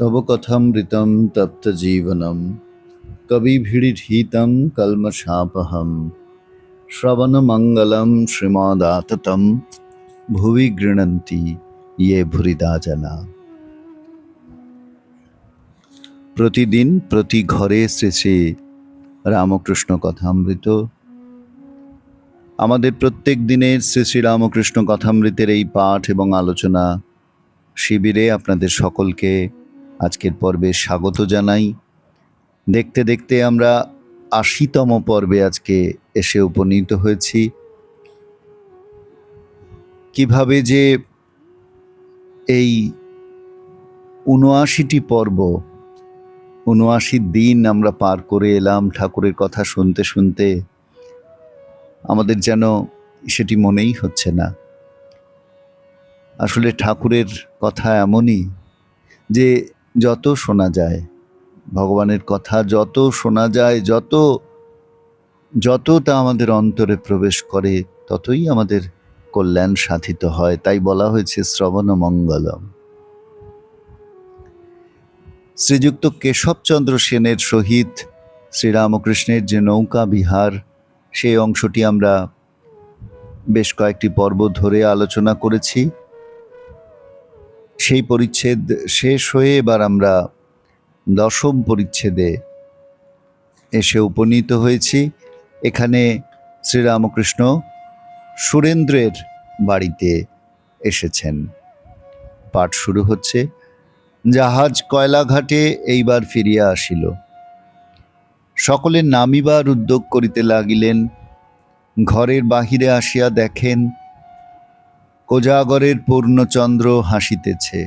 তব কথামৃতম তপ্ত জীবনম কবিভিড়িহিতম কলমশাপহম শ্রবণমঙ্গলম শ্রীমদাততম ভুবি গৃণন্তি ইয়ে ভুরিদা জনা। প্রতিদিন প্রতি ঘরে শ্রী শ্রী রামকৃষ্ণ কথামৃত। আমাদের প্রত্যেক দিনের শ্রী শ্রী রামকৃষ্ণ কথামৃতের এই পাঠ এবং আলোচনা শিবিরে আপনাদের সকলকে আজকের পর্বে স্বাগত জানাই। দেখতে দেখতে আমরা ৮০তম পর্বে আজকে এসে উপনীত হয়েছি। কিভাবে যে এই ৭৯টি পর্ব, ৭৯ দিন আমরা পার করে এলাম ঠাকুরের কথা শুনতে শুনতে, আমাদের যেন সেটি মনেই হচ্ছে না। আসলে ঠাকুরের কথা এমনই যে যত শোনা যায়, ভগবানের কথা যত শোনা যায়, যত তা আমাদের অন্তরে প্রবেশ করে, ততই আমাদের কল্যাণ সাধিত হয়। তাই বলা হয়েছে শ্রবণ মঙ্গলম। শ্রীযুক্ত কেশবচন্দ্র সেনের সহিত শ্রীরামকৃষ্ণের যে নৌকা বিহার, সেই অংশটি আমরা বেশ কয়েকটি পর্ব ধরে আলোচনা করেছি। সেই পরিচ্ছেদ শেষ হয়ে এবার আমরা ১০ম পরিচ্ছেদে এসে উপনীত হয়েছি। এখানে শ্রীরামকৃষ্ণ সুরেন্দ্রের বাড়িতে এসেছেন। পাঠ শুরু হচ্ছে। জাহাজ কয়লাঘাটে এইবার ফিরিয়া আসিল। সকলে নামিবার উদ্যোগ করিতে লাগিলেন। ঘরের বাহিরে আসিয়া দেখেন কোজাগরের পূর্ণচন্দ্র হাসিতেছে।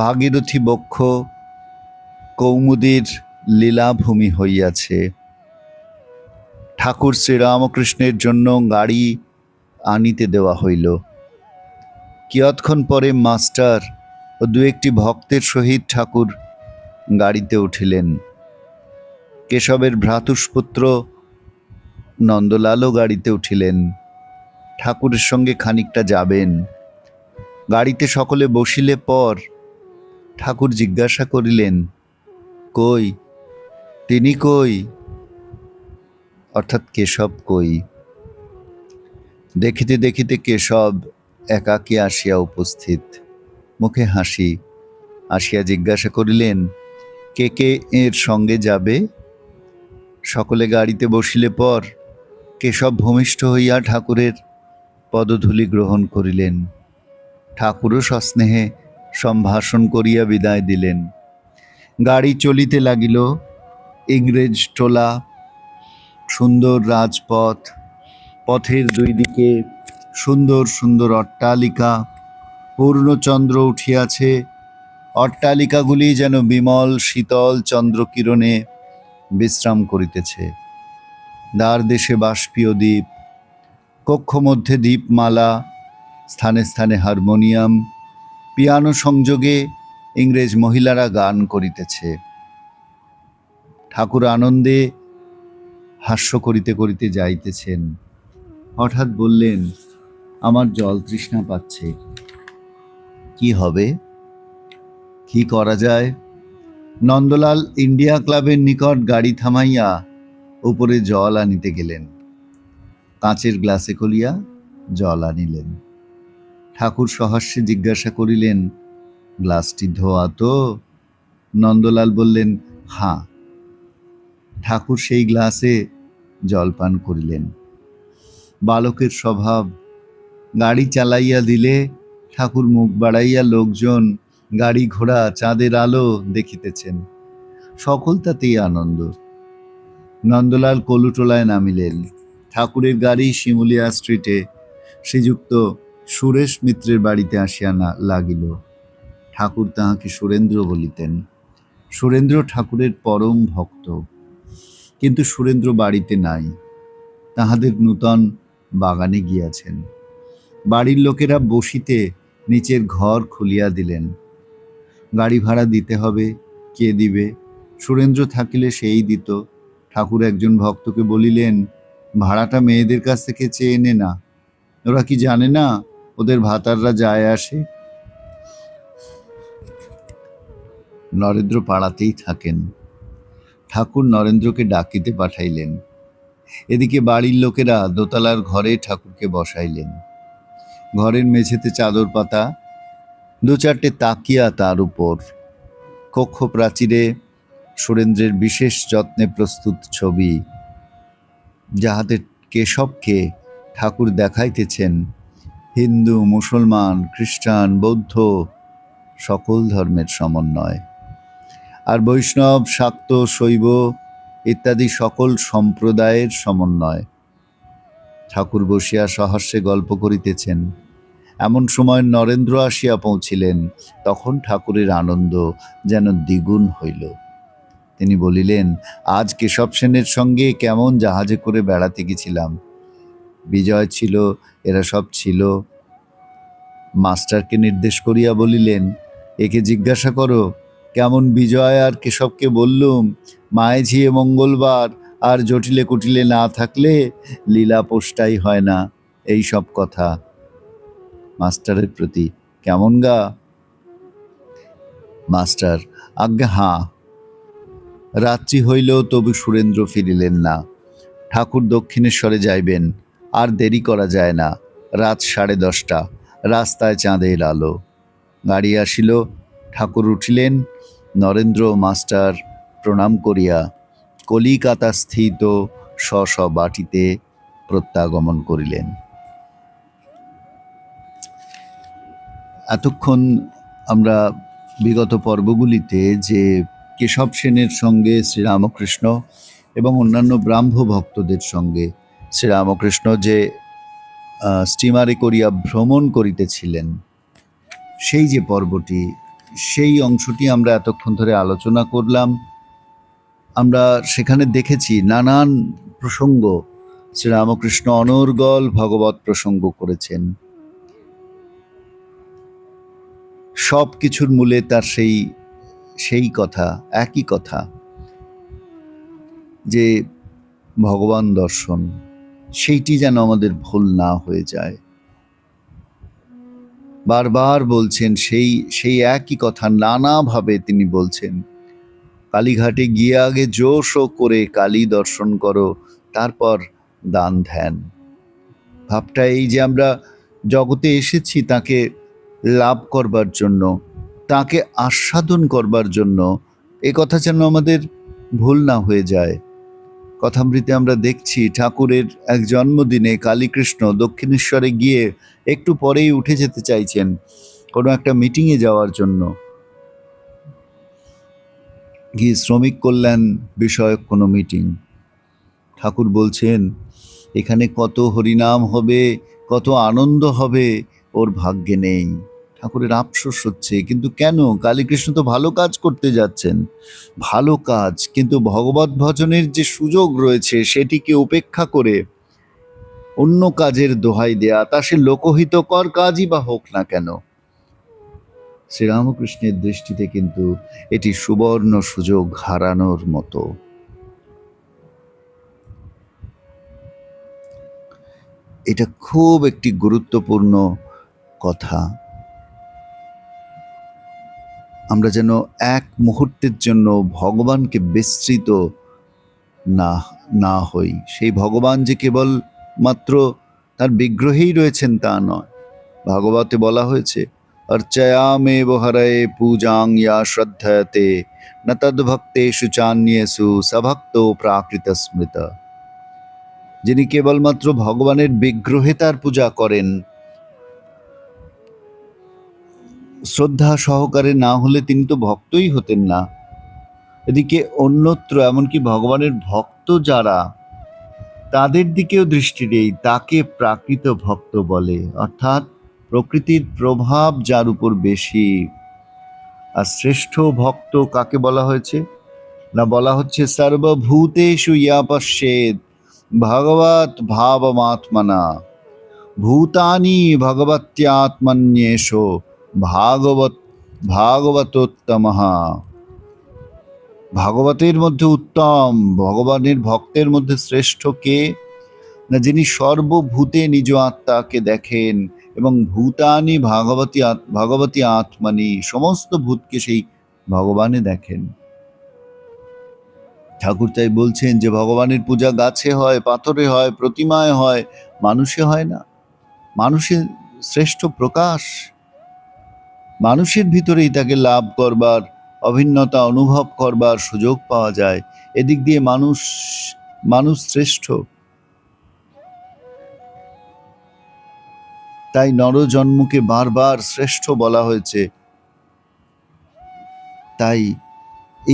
ভাগীরথী বক্ষ কৌমুদীর লীলাভূমি হইয়াছে। ঠাকুর শ্রীরামকৃষ্ণের জন্য গাড়ি আনিতে দেওয়া হইল। কিয়ৎক্ষণ পরে মাস্টার ও দু একটি ভক্তের সহিত ঠাকুর গাড়িতে উঠিলেন। কেশবের ভ্রাতুষ্পুত্র নন্দলালও গাড়িতে উঠিলেন। ঠাকুরের সঙ্গে খানিকটা যাবেন। গাড়িতে সকলে বসিলে পর ঠাকুর জিজ্ঞাসা করিলেন, কই, তিনি কই? অর্থাৎ কেশব কই? দেখিতে দেখিতে কেশব একাকী আসিয়া উপস্থিত, মুখে হাসি। আসিয়া জিজ্ঞাসা করিলেন, কে কে এর সঙ্গে যাবে? সকলে গাড়িতে বসিলে পর কেশব ভূমিষ্ঠ হইয়া ঠাকুরের পদধূলি গ্রহণ করিলেন। ঠাকুরও সস্নেহে সম্ভাষণ করিয়া বিদায় দিলেন। গাড়ি চলিতে লাগিল। ইংরেজ টোলা, সুন্দর রাজপথ, পথের দুই দিকে সুন্দর সুন্দর অট্টালিকা, পূর্ণচন্দ্র উঠিয়াছে। অট্টালিকাগুলি যেন বিমল শীতল চন্দ্রকিরণে বিশ্রাম করিতেছে। দ্বার দেশে বাষ্পীয় দ্বীপ, কক্ষ মধ্যে দ্বীপমালা, স্থানে স্থানে হারমোনিয়াম, পিয়ানো সংযোগে ইংরেজ মহিলারা গান করিতেছে। ঠাকুর আনন্দে হাস্য করিতে করিতে যাইতেছেন। হঠাৎ বললেন, আমার জল তৃষ্ণা পাচ্ছে, কি হবে, কি করা যায়? নন্দলাল ইন্ডিয়া ক্লাবের নিকট গাড়ি থামাইয়া উপরে জল আনিতে গেলেন। কাঁচের গ্লাসে করিয়া জল আনিলেন। ঠাকুর সহাস্যে জিজ্ঞাসা করিলেন, গ্লাসটি ধোয়া তো? নন্দলাল বললেন, হাঁ। ঠাকুর সেই গ্লাসে জলপান করিলেন। বালকের স্বভাব। গাড়ি চালাইয়া দিলে ঠাকুর মুখ বাড়াইয়া লোকজন, গাড়ি ঘোড়া, চাঁদের আলো দেখিতেছেন। সকল তাতেই আনন্দ। নন্দলাল কলুটোলায় নামিলেন। ঠাকুরের গাড়ি শিমুলিয়া স্ট্রিটে শ্রীযুক্ত সুরেশ মিত্রের বাড়িতে আসিয়া লাগিল। ঠাকুর তাহাকে সুরেন্দ্র বলিতেন। সুরেন্দ্র ঠাকুরের পরম ভক্ত, কিন্তু সুরেন্দ্র বাড়িতে নাই, তাহাদের নূতন বাগানে গিয়াছেন। বাড়ির লোকেরা বসিতে নিচের ঘর খুলিয়া দিলেন। গাড়ি ভাড়া দিতে হবে, কে দিবে? সুরেন্দ্র থাকিলে সেই দিত। ঠাকুর একজন ভক্তকে বলিলেন, ভাড়াটা মেয়েদের কাছ থেকে চেয়ে নে না, ওরা কি জানে না ওদের ভাতাররা যায় আসে? নরেন্দ্র পাড়াতেই থাকেন। ঠাকুর নরেন্দ্রকে ডাকিতে পাঠাইলেন। এদিকে বাড়ির লোকেরা দোতলার ঘরে ঠাকুরকে বসাইলেন। ঘরের মেঝেতে চাদর পাতা, দু চারটে তাকিয়া তার উপর। কক্ষ প্রাচীরে সুরেন্দ্রের বিশেষ যত্নে প্রস্তুত ছবি, যাহাতে কেশবকে ঠাকুর দেখাইতেছেন হিন্দু, মুসলমান, খ্রিস্টান, বৌদ্ধ সকল ধর্মের সমন্বয়, আর বৈষ্ণব, শাক্ত, শৈব ইত্যাদি সকল সম্প্রদায়ের সমন্বয়। ঠাকুর বসিয়া সহাস্যে গল্প করিতেছেন। এমন সময় নরেন্দ্র আসিয়া পৌঁছিলেন। তখন ঠাকুরের আনন্দ যেন দ্বিগুণ হইল। তিনি বলিলেন, আজ কেশব সেনের সঙ্গে কেমন জাহাজে করে বেড়াতে গেছিলাম। বিজয় ছিল, এরা সব ছিল। মাস্টারকে নির্দেশ করিয়া বলিলেন, একে জিজ্ঞাসা করো কেমন বিজয় আর কেশবকে বললুম, মায়ে ঝিয়ে মঙ্গলবার আর জটিলে কুটিলে না থাকলে লীলা পোষ্টাই হয় না, এই সব কথা। মাস্টারের প্রতি কেমন গা? মাস্টার, আজ্ঞা হাঁ। রাত্রি হইলেও তবু সুরেন্দ্র ফিরিলেন না। ঠাকুর দক্ষিণেশ্বরে যাইবেন, আর দেরি করা যায় না। রাত 10:30, রাস্তায় চাঁদের আলো। গাড়ি আসিল, ঠাকুর উঠিলেন। নরেন্দ্র মাস্টার প্রণাম করিয়া কলিকাতা স্থিত স্ব স্ব বাটিতে প্রত্যাগমন করিলেন। এতক্ষণ আমরা বিগত পর্বগুলিতে যে কেশব সেনের সঙ্গে শ্রীরামকৃষ্ণ এবং অন্যান্য ব্রাহ্ম ভক্তদের সঙ্গে শ্রীরামকৃষ্ণ যে স্টিমারে করিয়া ভ্রমণ করিতেছিলেন, সেই যে পর্বটি, সেই অংশটি আমরা এতক্ষণ ধরে আলোচনা করলাম। আমরা সেখানে দেখেছি নানান প্রসঙ্গ। শ্রীরামকৃষ্ণ অনর্গল ভগবত প্রসঙ্গ করেছেন। সব কিছুর মূলে তার সেই কথা, একই কথা, যে ভগবান দর্শন, সেইটি যেন আমাদের ভুল না হয়ে যায়। বারবার বলছেন সেই একই কথা, নানাভাবে তিনি বলছেন। কালীঘাটে গিয়ে আগে জোশ করে কালী দর্শন করো, তারপর দান ধ্যান। ভাবটা এই যে আমরা জগতে এসেছি তাকে লাভ করবার জন্য, তাকে আস্বাদন করবার জন্য, এ কথা যেন আমাদের ভুল না হয়ে যায়। কথামৃতে আমরা দেখছি ঠাকুরের এক জন্মদিনে কালীকৃষ্ণ দক্ষিণেশ্বরে গিয়ে একটু পরেই উঠে যেতে চাইছেন কোনো একটা মিটিংয়ে যাওয়ার জন্য, গিয়ে শ্রমিক কল্যাণ বিষয়ক কোনো মিটিং। ঠাকুর বলছেন এখানে কত হরিনাম হবে, কত আনন্দ হবে, ওর ভাগ্যে নেই। ঠাকুরের আফসোস হচ্ছে, কিন্তু কেন? কালীকৃষ্ণ তো ভালো কাজ করতে যাচ্ছেন, ভালো কাজ, কিন্তু ভগবত ভজনের যে সুযোগ রয়েছে সেটিকে উপেক্ষা করে অন্য কাজের দোহাই দেয়া, তা সে লোকহিতকর কাজই বা হোক না কেন, শ্রীরামকৃষ্ণের দৃষ্টিতে কিন্তু এটি সুবর্ণ সুযোগ হারানোর মতো। এটা খুব একটি গুরুত্বপূর্ণ কথা। আমরা যেন এক মুহূর্তের জন্য ভগবানকে বিস্মৃত না হই। সেই ভগবান যে কেবল মাত্র তার বিগ্রহেই রয়েছেন তা নয়। ভাগবতে বলা হয়েছে, অর্চয়ামেব হরয়ে পূজাং ইয়া শ্রদ্ধয়তে ন তদ্ভক্তেষু চান্যেষু সভক্ত প্রাকৃত স্মৃত। যিনি কেবলমাত্র ভগবানের বিগ্রহে তার পূজা করেন, শ্রদ্ধা সহকারে না হলে তিনি তো ভক্তই হতেন না। এদিকে অন্যত্র এমনকি ভগবানের ভক্ত যারা, তাদের দিকেও দৃষ্টি নেই, তাকে প্রাকৃত ভক্ত বলে, অর্থাৎ প্রকৃতির প্রভাব যার উপর বেশি। আর শ্রেষ্ঠ ভক্ত কাকে বলা হয়েছে? না, বলা হচ্ছে সর্বভূতেষু ইয়া পশ্যেদ ভগবত ভাবমাত্মনা ভূতানি ভগবত্যাত্মন্যেষু ভাগবত ভাগবতোত্তমঃ। ভাগবতের মধ্যে উত্তম, ভগবানের ভক্তের মধ্যে শ্রেষ্ঠ কে? না, যিনি সর্বভূতে নিজ আত্মাকে দেখেন এবং ভূতানি ভগবতী আত্মানি, সমস্ত ভূতকে সেই ভগবানে দেখেন। ঠাকুর তাই বলছেন যে ভগবানের পূজা গাছে হয়, পাথরে হয়, প্রতিমায় হয়, মানুষে হয় না। মানুষের শ্রেষ্ঠ প্রকাশ, মানুষের ভিতরেই তাকে লাভ করবার, অভিন্নতা অনুভব করবার সুযোগ পাওয়া যায়। এদিক দিয়ে মানুষ শ্রেষ্ঠ। তাই নরজন্মকে বারবার শ্রেষ্ঠ বলা হয়েছে। তাই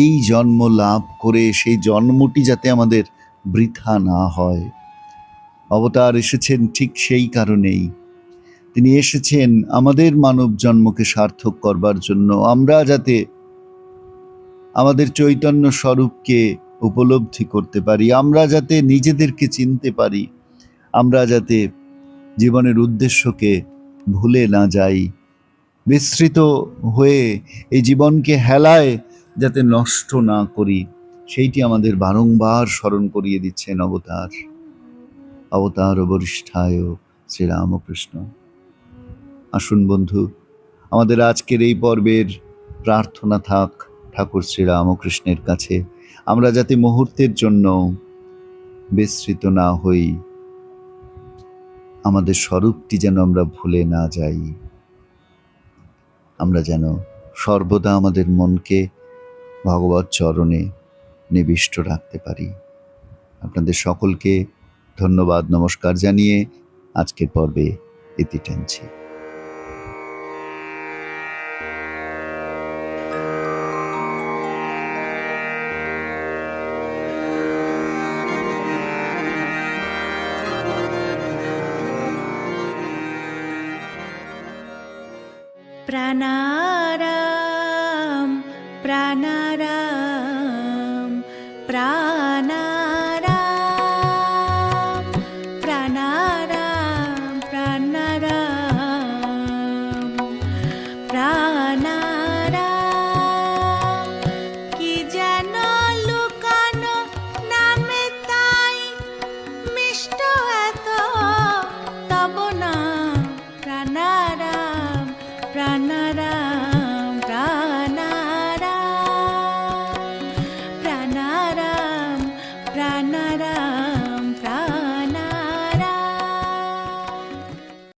এই জন্ম লাভ করে সেই জন্মটি যাতে আমাদের বৃথা না হয়, অবতার এসেছেন ঠিক সেই কারণেই। তিনি এসেছেন আমাদের মানব জন্মকে সার্থক করবার জন্য। আমরা যাতে আমাদের চৈতন্য স্বরূপকে উপলব্ধি করতে পারি, আমরা যাতে নিজেদেরকে চিনতে পারি, আমরা যাতে জীবনের উদ্দেশ্যকে ভুলে না যাই, বিস্মৃত হয়ে এই জীবনকে হেলায় যাতে নষ্ট না করি, সেইটি আমাদের বারংবার স্মরণ করিয়ে দিচ্ছেন অবতার। অবতার বরিষ্ঠায় শ্রীরামকৃষ্ণ। আসুন বন্ধু, আমাদের আজকের এই পর্বের প্রার্থনা থাক ঠাকুর শ্রীরামকৃষ্ণের কাছে, আমরা যাতে মুহূর্তের জন্য বিস্মৃত না হই, আমাদের স্বরূপটি যেন আমরা ভুলে না যাই, আমরা যেন সর্বদা আমাদের মনকে ভগবৎ চরণে নিবিষ্ট রাখতে পারি। আপনাদের সকলকে ধন্যবাদ, নমস্কার জানিয়ে আজকের পর্বে ইতি টানছি। প্রাণারাম প্রাণারাম প্রাণারাম প্রাণারাম প্রাণারাম প্রাণারাম। কি যেন লুকানো নামে তাই মিষ্ট এত তব না। প্রাণারাম প্রাণারাম প্রাণারাম প্রাণারাম প্রাণারাম প্রাণারাম।